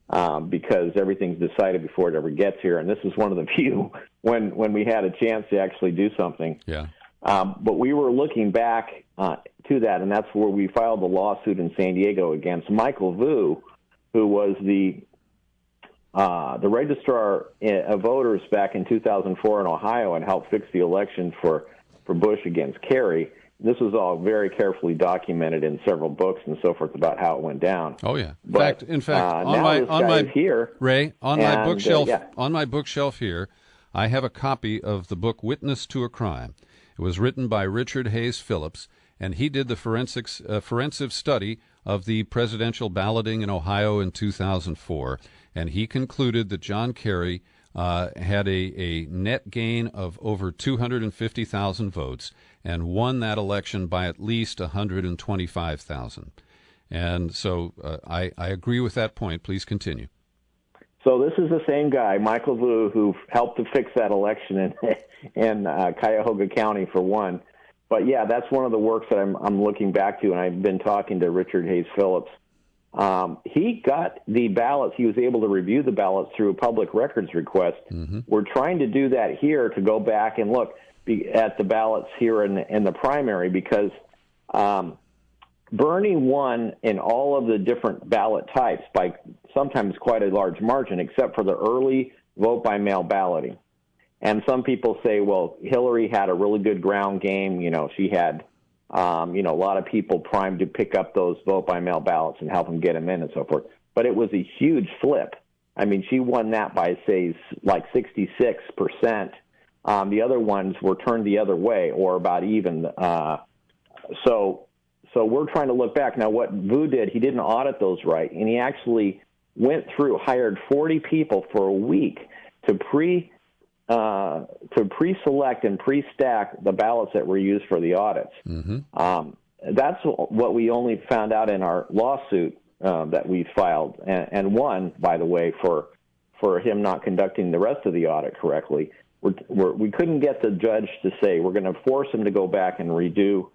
because everything's decided before it ever gets here, and this is one of the few when we had a chance to actually do something. Yeah. But we were looking back to that, and that's where we filed the lawsuit in San Diego against Michael Vu, who was the registrar of voters back in 2004 in Ohio and helped fix the election for Bush against Kerry. This was all very carefully documented in several books and so forth about how it went down. Oh yeah. But, In fact, on my bookshelf here, I have a copy of the book Witness to a Crime. It was written by Richard Hayes Phillips, and he did the forensic study of the presidential balloting in Ohio in 2004, and he concluded that John Kerry had a net gain of over 250,000 votes and won that election by at least 125,000. And so I agree with that point. Please continue. So this is the same guy, Michael Vu, who helped to fix that election in Cuyahoga County for one. But yeah, that's one of the works that I'm looking back to, and I've been talking to Richard Hayes Phillips. He got the ballots. He was able to review the ballots through a public records request. Mm-hmm. We're trying to do that here to go back and look at the ballots here in the primary because Bernie won in all of the different ballot types by sometimes quite a large margin, except for the early vote-by-mail balloting. And some people say, well, Hillary had a really good ground game. You know, she had, a lot of people primed to pick up those vote-by-mail ballots and help them get them in and so forth. But it was a huge flip. I mean, she won that by, say, like 66%. The other ones were turned the other way or about even. So we're trying to look back. Now, what Vu did, he didn't audit those right, and he actually went through, hired 40 people for a week to pre-select and pre-stack the ballots that were used for the audits. Mm-hmm. That's what we only found out in our lawsuit that we filed, and won, by the way, for him not conducting the rest of the audit correctly. We couldn't get the judge to say we're going to force him to go back and redo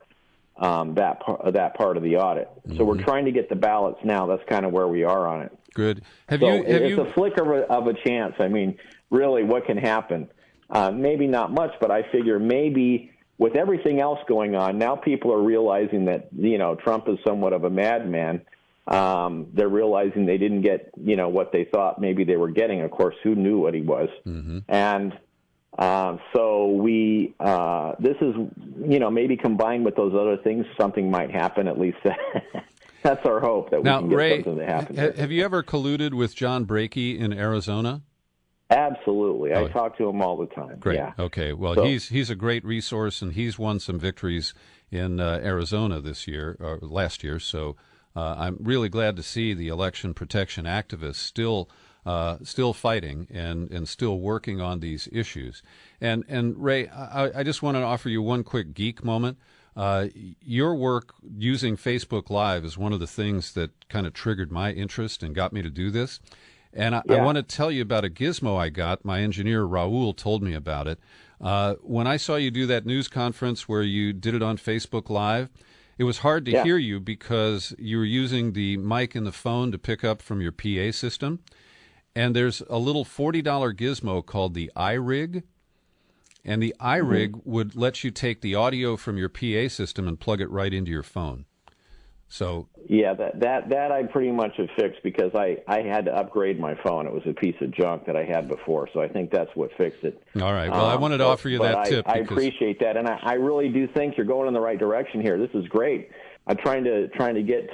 that part of the audit. Mm-hmm. So we're trying to get the ballots now. That's kind of where we are on it. Good. It's a flicker of a chance. I mean, really, what can happen? Maybe not much, but I figure maybe with everything else going on, now people are realizing that, Trump is somewhat of a madman. They're realizing they didn't get, what they thought maybe they were getting. Of course, who knew what he was? Mm-hmm. And so this is, maybe combined with those other things, something might happen, at least. That's our hope, that we can get Ray, something to happen. Have you ever colluded with John Brakey in Arizona? Absolutely. I talk to him all the time. Great. Yeah. Okay. Well, he's a great resource, and he's won some victories in Arizona this year, or last year. So I'm really glad to see the election protection activists still fighting and still working on these issues. And Ray, I just want to offer you one quick geek moment. Your work using Facebook Live is one of the things that kind of triggered my interest and got me to do this. And I want to tell you about a gizmo I got. My engineer, Raul, told me about it. When I saw you do that news conference where you did it on Facebook Live, it was hard to hear you because you were using the mic in the phone to pick up from your PA system. And there's a little $40 gizmo called the iRig. And the iRig would let you take the audio from your PA system and plug it right into your phone. So yeah, that I pretty much have fixed because I had to upgrade my phone. It was a piece of junk that I had before, so I think that's what fixed it. All right. Well, I wanted to offer you that tip. I appreciate that, and I really do think you're going in the right direction here. This is great. I'm trying to get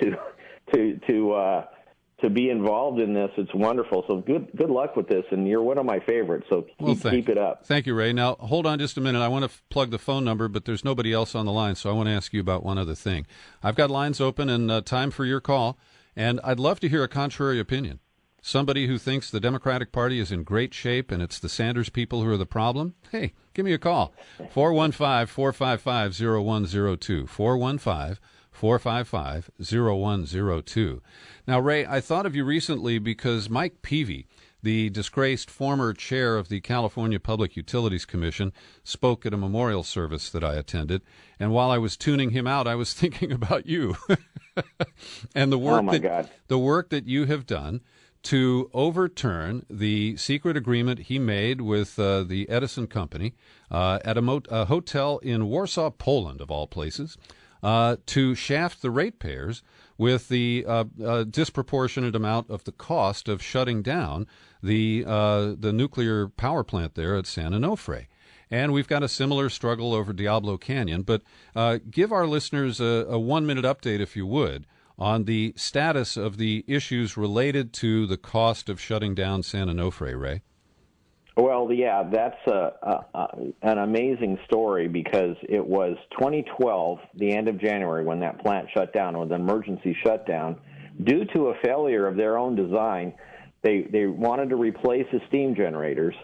to be involved in this. It's wonderful. So good luck with this, and you're one of my favorites. So keep it up. Thank you, Ray. Now hold on just a minute. I want to plug the phone number, but there's nobody else on the line, so I want to ask you about one other thing. I've got lines open and time for your call, and I'd love to hear a contrary opinion. Somebody who thinks the Democratic Party is in great shape and it's the Sanders people who are the problem. Hey, give me a call. 415-455-0102. 455-0102. Now, Ray, I thought of you recently because Mike Peavy, the disgraced former chair of the California Public Utilities Commission, spoke at a memorial service that I attended. And while I was tuning him out, I was thinking about you and the work the work that you have done to overturn the secret agreement he made with the Edison Company at a hotel in Warsaw, Poland, of all places, to shaft the ratepayers with the disproportionate amount of the cost of shutting down the nuclear power plant there at San Onofre. And we've got a similar struggle over Diablo Canyon. But give our listeners a 1-minute update, if you would, on the status of the issues related to the cost of shutting down San Onofre, Ray. Well, yeah, that's an amazing story because it was 2012, the end of January, when that plant shut down, with an emergency shutdown. Due to a failure of their own design, they wanted to replace the steam generators,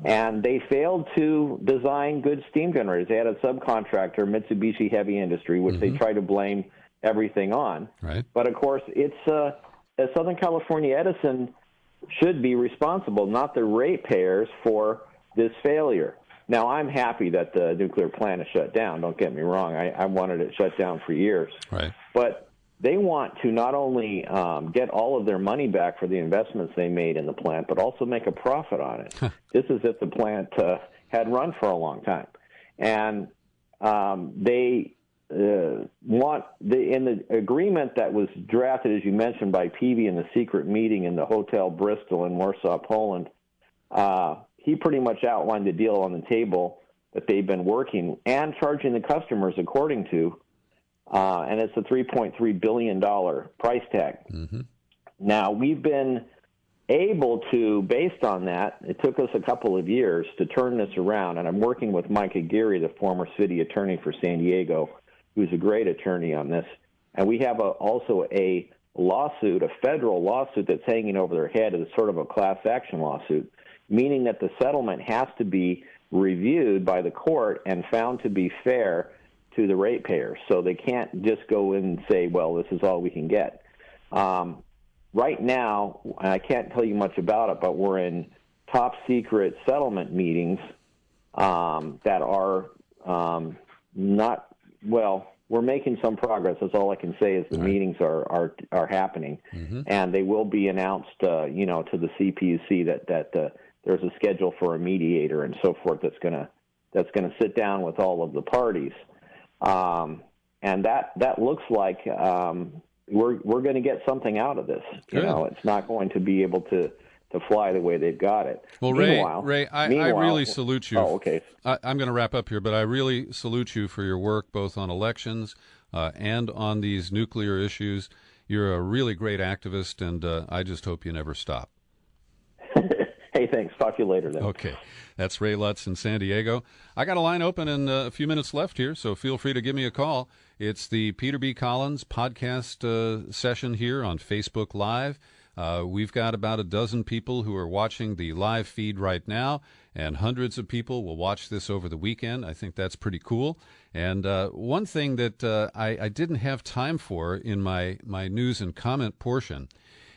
and they failed to design good steam generators. They had a subcontractor, Mitsubishi Heavy Industry, which they tried to blame everything on. Right. But, of course, it's Southern California Edison should be responsible, not the ratepayers, for this failure. Now, I'm happy that the nuclear plant is shut down. Don't get me wrong. I wanted it shut down for years. Right. But they want to not only get all of their money back for the investments they made in the plant, but also make a profit on it. This is if the plant had run for a long time. And they want in the agreement that was drafted, as you mentioned, by Peavy in the secret meeting in the Hotel Bristol in Warsaw, Poland. He pretty much outlined the deal on the table that they've been working and charging the customers according to, and it's a $3.3 billion price tag. Mm-hmm. Now, we've been able to, based on that, it took us a couple of years to turn this around, and I'm working with Mike Aguirre, the former city attorney for San Diego, who's a great attorney on this. And we have also a lawsuit, a federal lawsuit that's hanging over their head as sort of a class action lawsuit, meaning that the settlement has to be reviewed by the court and found to be fair to the ratepayers. So they can't just go in and say, well, this is all we can get. Right now, I can't tell you much about it, but we're in top secret settlement meetings that are not, well, we're making some progress. That's all I can say is the meetings are happening, and they will be announced, to the CPUC that there's a schedule for a mediator and so forth that's gonna sit down with all of the parties, and that looks like we're going to get something out of this. Good. It's not going to be able to fly the way they've got it. Well, Ray, I really salute you. Oh, okay. I'm going to wrap up here, but I really salute you for your work both on elections and on these nuclear issues. You're a really great activist, and I just hope you never stop. Hey, thanks. Talk to you later, then. Okay. That's Ray Lutz in San Diego. I got a line open and a few minutes left here, so feel free to give me a call. It's the Peter B. Collins podcast session here on Facebook Live. We've got about a dozen people who are watching the live feed right now, and hundreds of people will watch this over the weekend. I think that's pretty cool. And one thing that I didn't have time for in my news and comment portion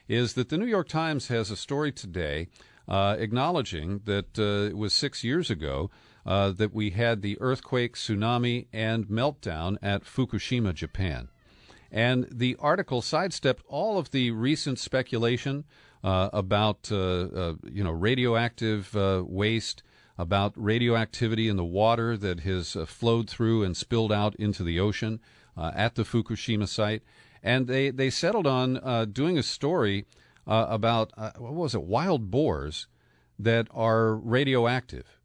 is that the New York Times has a story today acknowledging that it was 6 years ago that we had the earthquake, tsunami, and meltdown at Fukushima, Japan. And the article sidestepped all of the recent speculation about radioactive waste, about radioactivity in the water that has flowed through and spilled out into the ocean at the Fukushima site. And they settled on doing a story about, wild boars that are radioactive.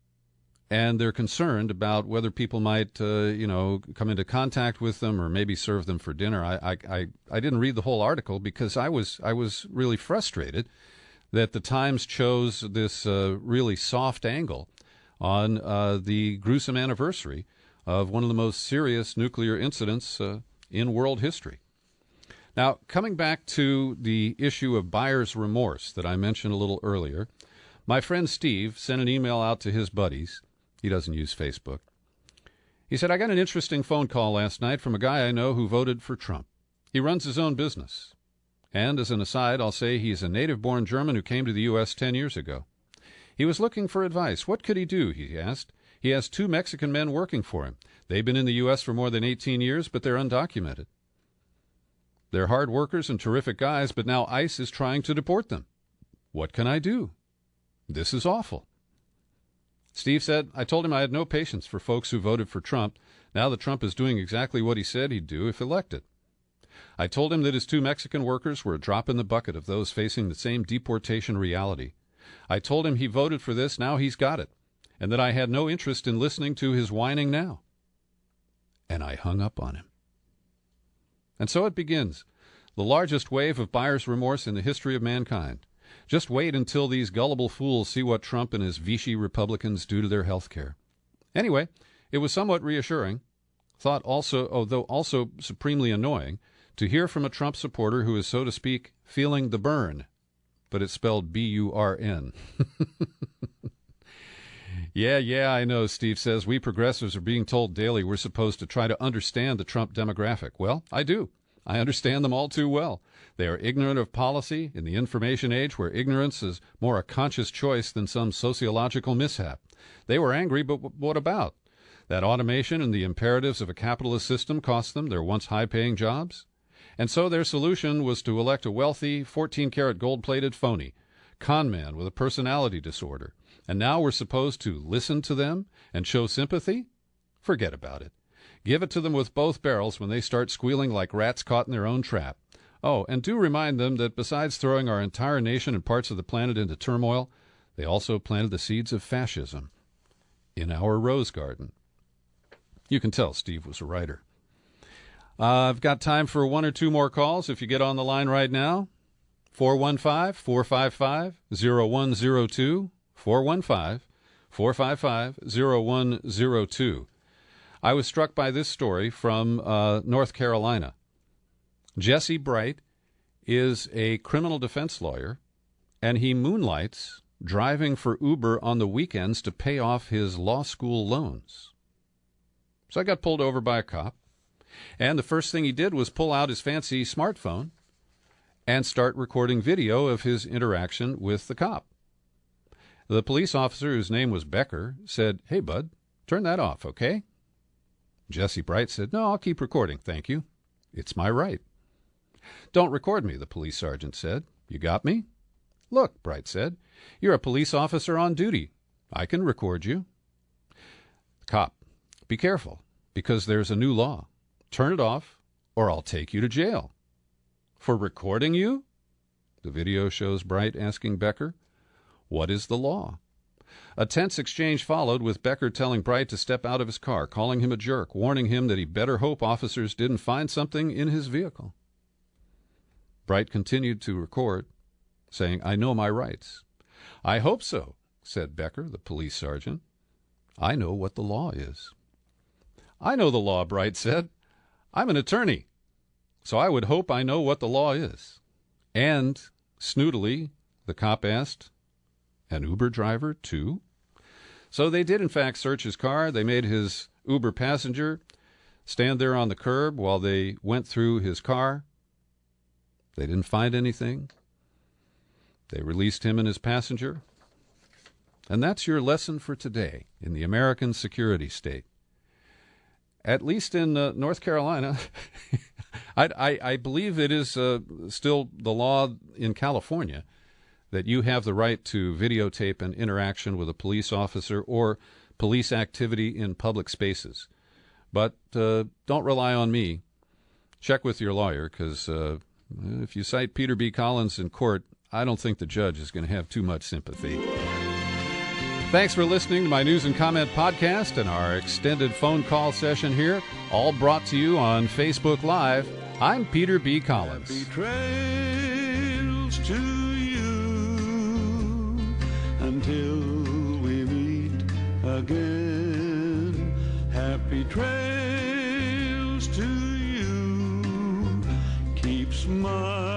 And they're concerned about whether people might, come into contact with them or maybe serve them for dinner. I didn't read the whole article because I was really frustrated that the Times chose this really soft angle on the gruesome anniversary of one of the most serious nuclear incidents in world history. Now, coming back to the issue of buyer's remorse that I mentioned a little earlier, my friend Steve sent an email out to his buddies. He doesn't use Facebook. He said, I got an interesting phone call last night from a guy I know who voted for Trump. He runs his own business. And as an aside, I'll say he's a native-born German who came to the U.S. 10 years ago. He was looking for advice. What could he do, he asked. He has 2 Mexican men working for him. They've been in the U.S. for more than 18 years, but they're undocumented. They're hard workers and terrific guys, but now ICE is trying to deport them. What can I do? This is awful. Steve said, I told him I had no patience for folks who voted for Trump, now that Trump is doing exactly what he said he'd do if elected. I told him that his 2 Mexican workers were a drop in the bucket of those facing the same deportation reality. I told him he voted for this, now he's got it, and that I had no interest in listening to his whining now. And I hung up on him. And so it begins, the largest wave of buyer's remorse in the history of mankind. Just wait until these gullible fools see what Trump and his Vichy Republicans do to their health care. Anyway, it was somewhat reassuring, although also supremely annoying, to hear from a Trump supporter who is, so to speak, feeling the burn. But it's spelled B-U-R-N. Yeah, I know, Steve says. We progressives are being told daily we're supposed to try to understand the Trump demographic. Well, I do. I understand them all too well. They are ignorant of policy in the information age where ignorance is more a conscious choice than some sociological mishap. They were angry, but what about? That automation and the imperatives of a capitalist system cost them their once high-paying jobs? And so their solution was to elect a wealthy, 14-karat gold-plated phony, con man with a personality disorder. And now we're supposed to listen to them and show sympathy? Forget about it. Give it to them with both barrels when they start squealing like rats caught in their own trap. Oh, and do remind them that besides throwing our entire nation and parts of the planet into turmoil, they also planted the seeds of fascism in our rose garden. You can tell Steve was a writer. I've got time for 1 or 2 more calls if you get on the line right now. 415-455-0102. 415-455-0102. I was struck by this story from North Carolina. Jesse Bright is a criminal defense lawyer, and he moonlights driving for Uber on the weekends to pay off his law school loans. So I got pulled over by a cop, and the first thing he did was pull out his fancy smartphone and start recording video of his interaction with the cop. The police officer, whose name was Becker, said, "Hey, bud, turn that off, okay?" Jesse Bright said, "No, I'll keep recording, thank you. It's my right." "Don't record me," the police sergeant said. "You got me?" "Look," Bright said, "you're a police officer on duty. I can record you." "Cop, be careful, because there's a new law. Turn it off, or I'll take you to jail." "For recording you?" The video shows Bright asking Becker, "What is the law?" A tense exchange followed, with Becker telling Bright to step out of his car, calling him a jerk, warning him that he better hope officers didn't find something in his vehicle. Bright continued to record, saying, "I know my rights." "I hope so," said Becker, the police sergeant. "I know what the law is." "I know the law," Bright said. "I'm an attorney, so I would hope I know what the law is." And, snootily, the cop asked, "An Uber driver, too?" So they did, in fact, search his car. They made his Uber passenger stand there on the curb while they went through his car. They didn't find anything. They released him and his passenger. And that's your lesson for today in the American security state. At least in North Carolina, I believe it is still the law in California that you have the right to videotape an interaction with a police officer or police activity in public spaces. But don't rely on me. Check with your lawyer, because if you cite Peter B. Collins in court, I don't think the judge is going to have too much sympathy. Thanks for listening to my News and Comment podcast and our extended phone call session here, all brought to you on Facebook Live. I'm Peter B. Collins. Happy trails to you until we meet again. Happy trails to you. Keep smiling.